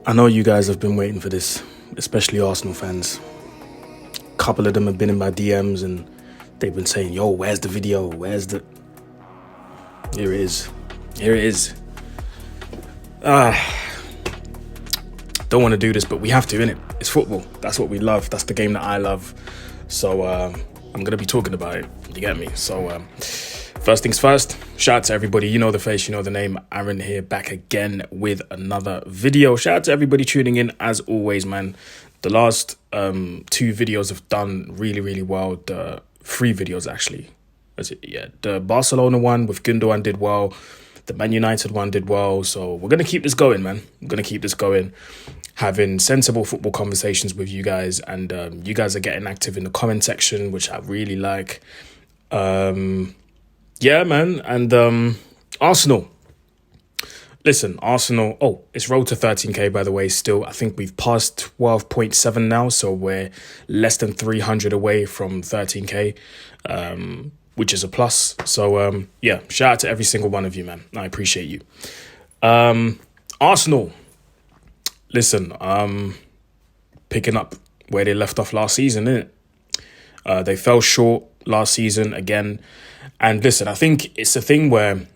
I know you guys have been waiting for this, especially Arsenal fans. A couple of them have been in my DMs and they've been saying, yo, where's the video? Where's the... Here it is. Here it is. Don't want to do this, but we have to, innit? It's football. That's what we love. That's the game that I love. So I'm going to be talking about it. You get me? So first things first, shout out to everybody. You know the face, you know the name. Aaron here, back again with another video. Shout out to everybody tuning in as always, man. The last two videos have done really, really well. The three videos, actually. The Barcelona one with Gundogan did well. The Man United one did well. So we're going to keep this going, man. We're going to keep this going. Having sensible football conversations with you guys. And you guys are getting active in the comment section, which I really like. Yeah, man. And Arsenal. Listen, Arsenal. Oh, it's road to 13K, by the way, still. I think we've passed 12.7 now. So we're less than 300 away from 13K. Which is a plus. So, yeah, shout out to every single one of you, man. I appreciate you. Arsenal. Listen, picking up where they left off last season, innit? They fell short last season again. And listen, I think it's a thing where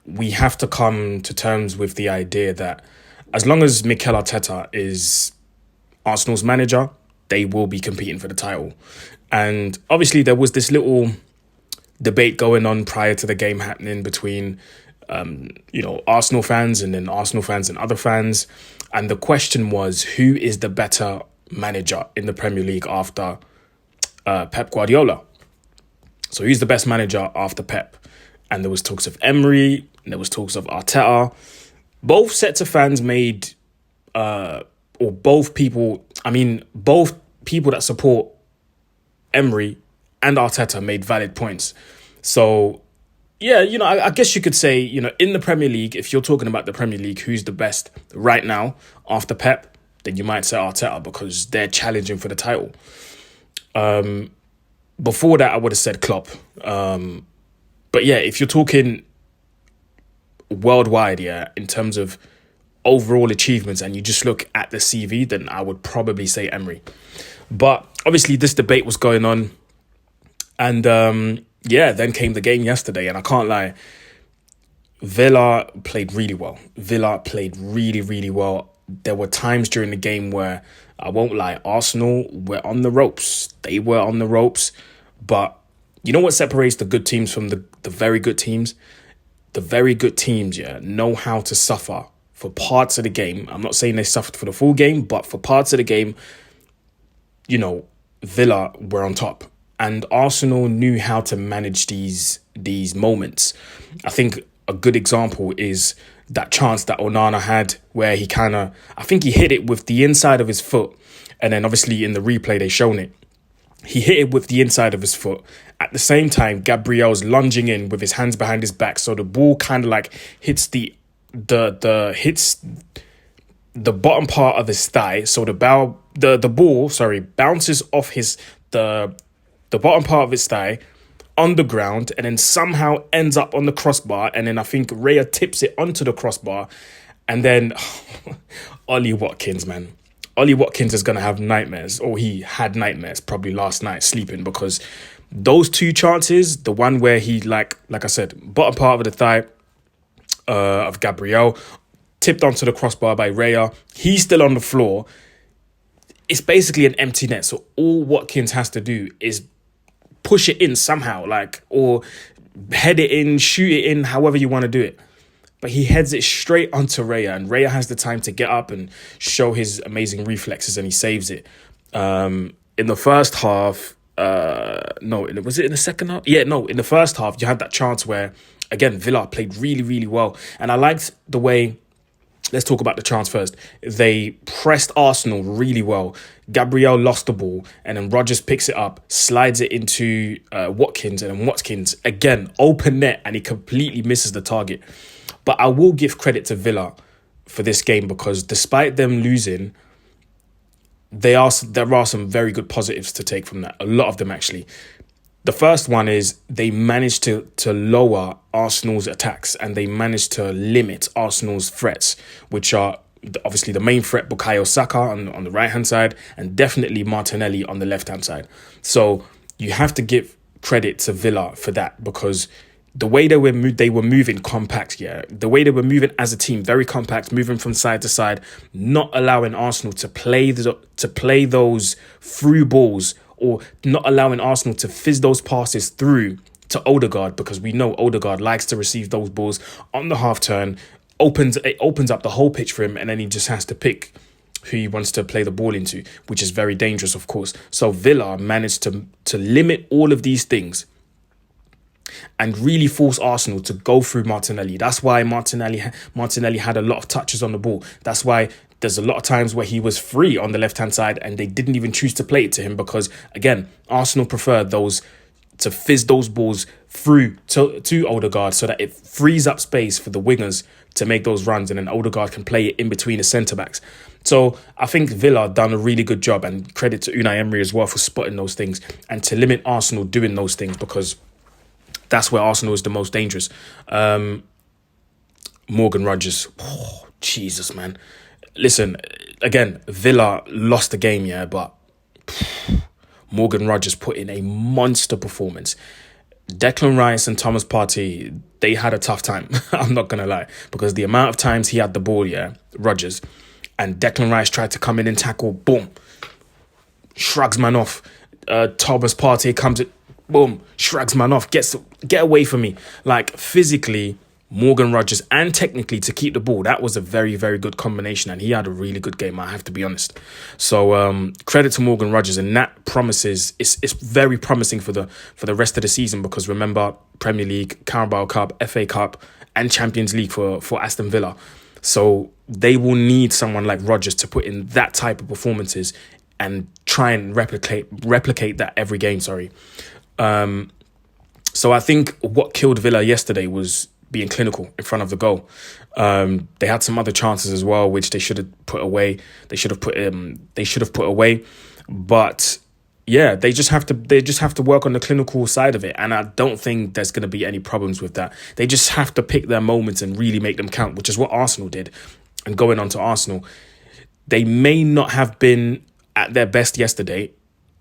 we have to come to terms with the idea that as long as Mikel Arteta is Arsenal's manager, they will be competing for the title. And obviously there was this little debate going on prior to the game happening between, Arsenal fans and then Arsenal fans and other fans. And the question was, who is the better manager in the Premier League after Pep Guardiola? So who's the best manager after Pep? And there was talks of Emery, and there was talks of Arteta. Both sets of fans made, both people that support Emery and Arteta made valid points. So, yeah, I guess you could say, in the Premier League, if you're talking about the Premier League, who's the best right now after Pep, then you might say Arteta because they're challenging for the title. Before that, I would have said Klopp. But yeah, if you're talking worldwide, in terms of overall achievements, and you just look at the CV, then I would probably say Emery. But obviously this debate was going on. And then came the game yesterday. And I can't lie, Villa played really well. Villa played really, really well. There were times during the game where, I won't lie, Arsenal were on the ropes. They were on the ropes. But you know what separates the good teams from the very good teams? The very good teams, know how to suffer for parts of the game. I'm not saying they suffered for the full game, but for parts of the game, Villa were on top. And Arsenal knew how to manage these moments. I think a good example is that chance that Onana had where he I think he hit it with the inside of his foot. And then obviously in the replay, they shown it. He hit it with the inside of his foot. At the same time, Gabriel's lunging in with his hands behind his back. So the ball kind of like hits the bottom part of his thigh. So the ball bounces off the bottom part of his thigh on the ground and then somehow ends up on the crossbar. And then I think Raya tips it onto the crossbar. And then Ollie Watkins, man. Ollie Watkins is going to have nightmares, or he had nightmares probably last night sleeping, because those two chances, the one where he, like I said, bottom part of the thigh of Gabriel, tipped onto the crossbar by Raya, he's still on the floor. It's basically an empty net. So all Watkins has to do is push it in somehow, or head it in, shoot it in, however you want to do it. But he heads it straight onto Raya, and Raya has the time to get up and show his amazing reflexes, and he saves it. In the first half, was it in the second half? Yeah, no, in the first half, you had that chance where, again, Villa played really, really well. And I liked the way, let's talk about the chance first. They pressed Arsenal really well. Gabriel lost the ball, and then Rodgers picks it up, slides it into Watkins, and then Watkins, again, open net, and he completely misses the target. But I will give credit to Villa for this game, because despite them losing, there are some very good positives to take from that. A lot of them, actually. The first one is they managed to lower Arsenal's attacks, and they managed to limit Arsenal's threats, which are obviously the main threat, Bukayo Saka on the right-hand side, and definitely Martinelli on the left-hand side. So you have to give credit to Villa for that, because the way they were moving compact, the way they were moving as a team, very compact, moving from side to side, not allowing Arsenal to play those through balls, or not allowing Arsenal to fizz those passes through to Odegaard, because we know Odegaard likes to receive those balls on the half turn. It opens up the whole pitch for him, and then he just has to pick who he wants to play the ball into, which is very dangerous, of course. So Villa managed to limit all of these things and really force Arsenal to go through Martinelli. That's why Martinelli had a lot of touches on the ball. That's why there's a lot of times where he was free on the left-hand side and they didn't even choose to play it to him, because, again, Arsenal preferred to fizz those balls through to Odegaard, so that it frees up space for the wingers to make those runs, and then Odegaard can play it in between the centre-backs. So I think Villa done a really good job, and credit to Unai Emery as well for spotting those things and to limit Arsenal doing those things, because that's where Arsenal is the most dangerous. Morgan Rodgers. Oh, Jesus, man. Listen, again, Villa lost the game, but Morgan Rodgers put in a monster performance. Declan Rice and Thomas Partey, they had a tough time. I'm not going to lie. Because the amount of times he had the ball, Rodgers, and Declan Rice tried to come in and tackle, boom, shrugs man off. Thomas Partey comes in, boom, shrugs man off, get away from me. Like, physically, Morgan Rodgers, and technically to keep the ball, that was a very, very good combination, and he had a really good game, I have to be honest. So credit to Morgan Rodgers, and that promises, it's very promising for the rest of the season, because remember, Premier League, Carvalho Cup, FA Cup, and Champions League for Aston Villa. So they will need someone like Rodgers to put in that type of performances and try and replicate that every game. So I think what killed Villa yesterday was being clinical in front of the goal. They had some other chances as well, which they should have put away. They should have put away. But yeah, they just have to work on the clinical side of it, and I don't think there's going to be any problems with that. They just have to pick their moments and really make them count, which is what Arsenal did. And going on to Arsenal, they may not have been at their best yesterday.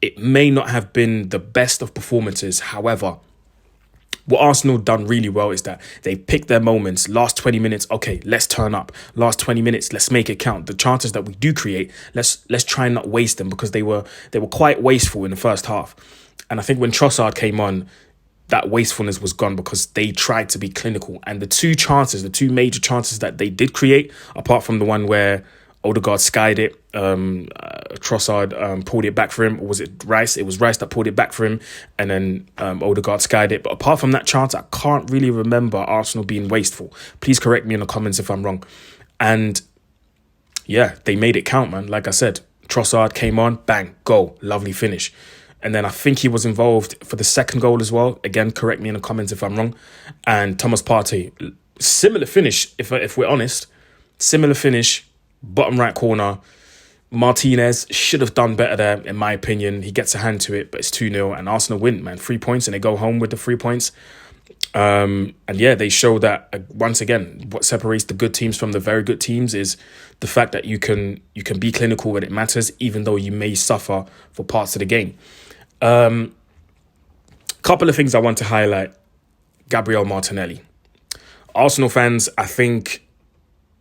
It may not have been the best of performances. However, what Arsenal done really well is that they picked their moments. Last 20 minutes, okay, let's turn up. Last 20 minutes, let's make it count. The chances that we do create, let's try and not waste them, because they were quite wasteful in the first half. And I think when Trossard came on, that wastefulness was gone, because they tried to be clinical. And the two major chances that they did create, apart from the one where Odegaard skied it, Trossard pulled it back for him, or was it Rice? It was Rice that pulled it back for him, and then Odegaard skied it. But apart from that chance, I can't really remember Arsenal being wasteful. Please correct me in the comments if I'm wrong. And yeah, they made it count, man. Like I said, Trossard came on, bang, goal, lovely finish. And then I think he was involved for the second goal as well. Again, correct me in the comments if I'm wrong. And Thomas Partey, similar finish, if we're honest. Similar finish, bottom right corner. Martinez should have done better there, in my opinion. He gets a hand to it, but it's 2-0 and Arsenal win, man. 3 points, and they go home with the 3 points. And yeah, they show that, once again, what separates the good teams from the very good teams is the fact that you can be clinical when it matters, even though you may suffer for parts of the game. Couple of things I want to highlight. Gabriel Martinelli. Arsenal fans, I think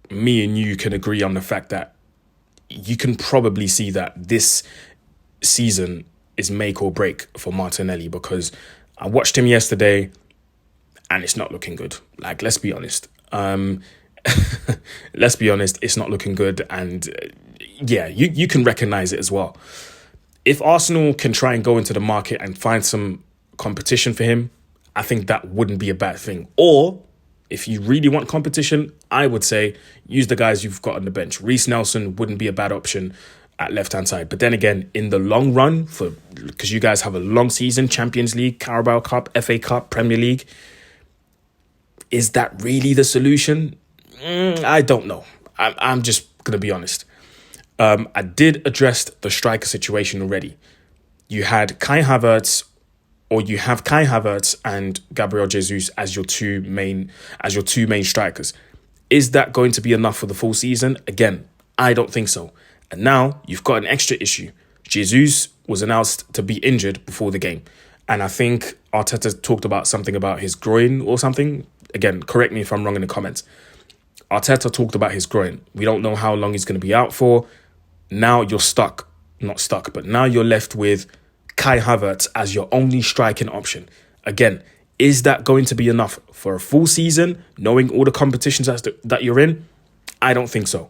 me and you can agree on the fact that you can probably see that this season is make or break for Martinelli, because I watched him yesterday and it's not looking good. Like, let's be honest. Let's be honest, it's not looking good. And yeah, you can recognise it as well. If Arsenal can try and go into the market and find some competition for him, I think that wouldn't be a bad thing. Or if you really want competition, I would say use the guys you've got on the bench. Reece Nelson wouldn't be a bad option at left-hand side. But then again, in the long run, because you guys have a long season, Champions League, Carabao Cup, FA Cup, Premier League, is that really the solution? I don't know. I'm just going to be honest. I did address the striker situation already. You had Kai Havertz, or you have Kai Havertz and Gabriel Jesus as your two main strikers. Is that going to be enough for the full season? Again, I don't think so. And now you've got an extra issue. Jesus was announced to be injured before the game. And I think Arteta talked about something about his groin or something. Again, correct me if I'm wrong in the comments. Arteta talked about his groin. We don't know how long he's going to be out for. Now you're stuck. Not stuck, but now you're left with Kai Havertz as your only striking option. Again, is that going to be enough for a full season, knowing all the competitions that you're in? I don't think so.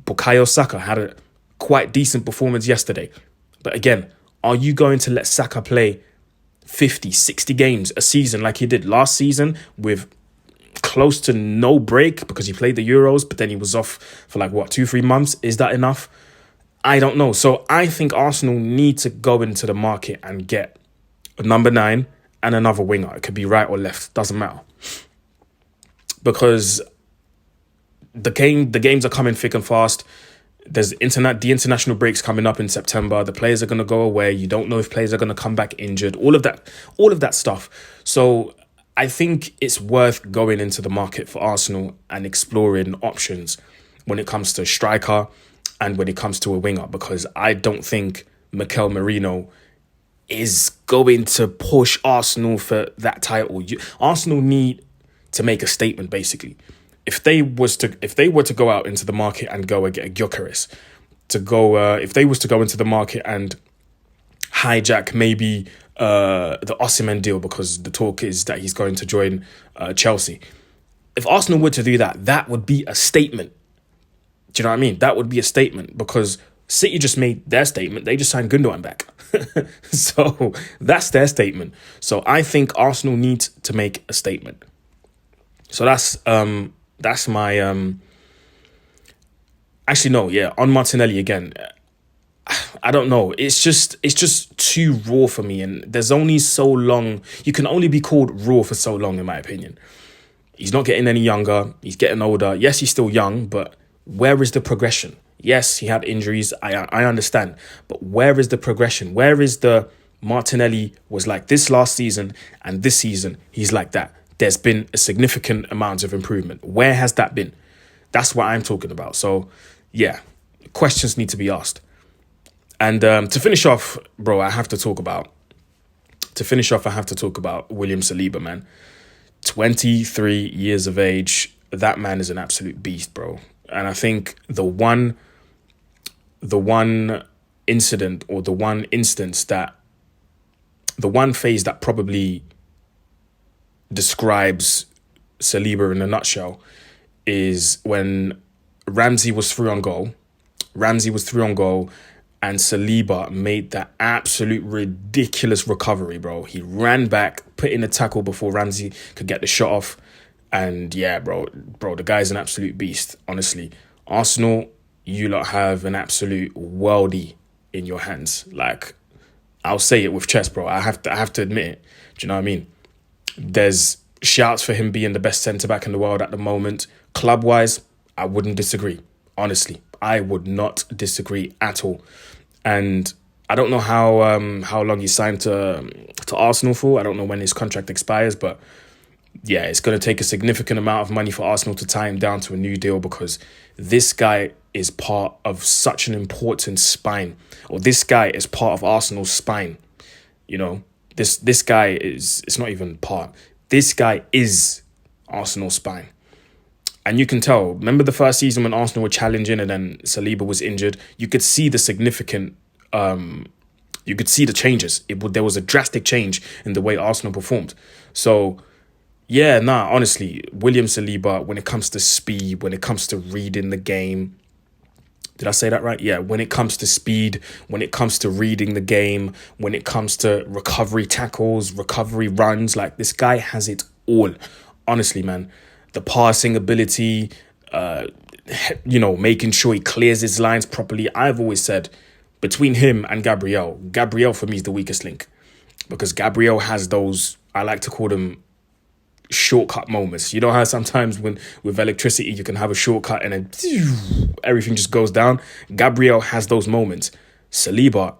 Bukayo Saka had a quite decent performance yesterday. But again, are you going to let Saka play 50, 60 games a season like he did last season with close to no break because he played the Euros, but then he was off for 2-3 months? Is that enough? I don't know. So I think Arsenal need to go into the market and get a number 9 and another winger. It could be right or left, doesn't matter. Because the games are coming thick and fast. There's the international breaks coming up in September. The players are going to go away. You don't know if players are going to come back injured. All of that stuff. So I think it's worth going into the market for Arsenal and exploring options when it comes to striker and when it comes to a winger, because I don't think Mikel Merino is going to push Arsenal for that title. Arsenal need to make a statement, basically. If they were to go out into the market and go and get a Gyökeres, if they was to go into the market and hijack maybe the Osimhen deal, because the talk is that he's going to join Chelsea. If Arsenal were to do that, that would be a statement. Do you know what I mean? That would be a statement, because City just made their statement. They just signed Gundogan back. So that's their statement. So I think Arsenal needs to make a statement. So that's my actually no, yeah, on Martinelli again. I don't know. It's just too raw for me, and there's only so long. You can only be called raw for so long, in my opinion. He's not getting any younger. He's getting older. Yes, he's still young, but where is the progression? Yes, he had injuries. I understand. But where is the progression? Where is the Martinelli was like this last season, and this season he's like that? There's been a significant amount of improvement. Where has that been? That's what I'm talking about. So, yeah, questions need to be asked. And to finish off, bro, I have to talk about William Saliba, man. 23 years of age. That man is an absolute beast, bro. And I think the one incident or the one instance that the one phase that probably describes Saliba in a nutshell is when Ramsey was through on goal. And Saliba made that absolute ridiculous recovery, bro. He ran back, put in a tackle before Ramsey could get the shot off. And yeah, bro, the guy's an absolute beast, honestly. Arsenal, you lot have an absolute worldie in your hands. Like, I'll say it with chest, bro. I have to admit it. Do you know what I mean? There's shouts for him being the best centre-back in the world at the moment. Club-wise, I wouldn't disagree. Honestly, I would not disagree at all. And I don't know how long he signed to Arsenal for. I don't know when his contract expires, but yeah, it's going to take a significant amount of money for Arsenal to tie him down to a new deal, because this guy is part of such an important spine, or this guy is part of Arsenal's spine. You know, this guy is, it's not even part. This guy is Arsenal's spine. And you can tell, remember the first season when Arsenal were challenging and then Saliba was injured? You could see the significant, you could see the changes. There was a drastic change in the way Arsenal performed. So, yeah, honestly, William Saliba, when it comes to speed, when it comes to reading the game, did I say that right? Yeah, when it comes to speed, when it comes to reading the game, when it comes to recovery tackles, recovery runs, like this guy has it all. Honestly, man. The passing ability, making sure he clears his lines properly. I've always said between him and Gabriel for me is the weakest link, because Gabriel has those, I like to call them shortcut moments. You know how sometimes with electricity you can have a shortcut and then everything just goes down? Gabriel has those moments. Saliba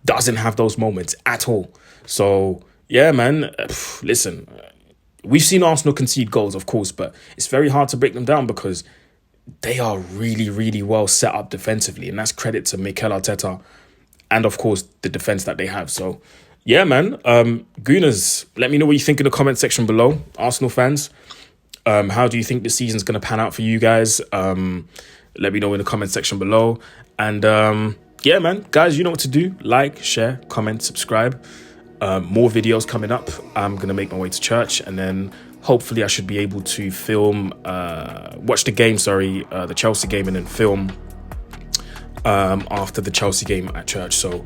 doesn't have those moments at all. So, yeah, man, listen, we've seen Arsenal concede goals, of course, but it's very hard to break them down because they are really, really well set up defensively, and that's credit to Mikel Arteta and, of course, the defense that they have. So, yeah, man. Gooners, let me know what you think in the comment section below. Arsenal fans, how do you think the season's going to pan out for you guys? Let me know in the comment section below. And yeah, man, guys, you know what to do. Like, share, comment, subscribe. More videos coming up. I'm going to make my way to church, and then hopefully I should be able to film, watch the game, the Chelsea game, and then film after the Chelsea game at church. So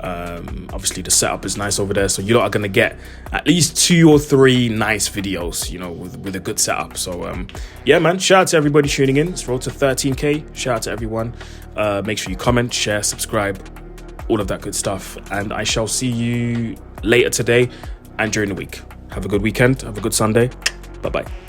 obviously the setup is nice over there, so you lot are gonna get at least 2 or 3 nice videos, you know, with a good setup. So yeah, man, shout out to everybody tuning in. It's road to 13k. Shout out to everyone. Make sure you comment, share, subscribe, all of that good stuff, and I shall see you later today and during the week. Have a good weekend. Have a good Sunday. Bye bye.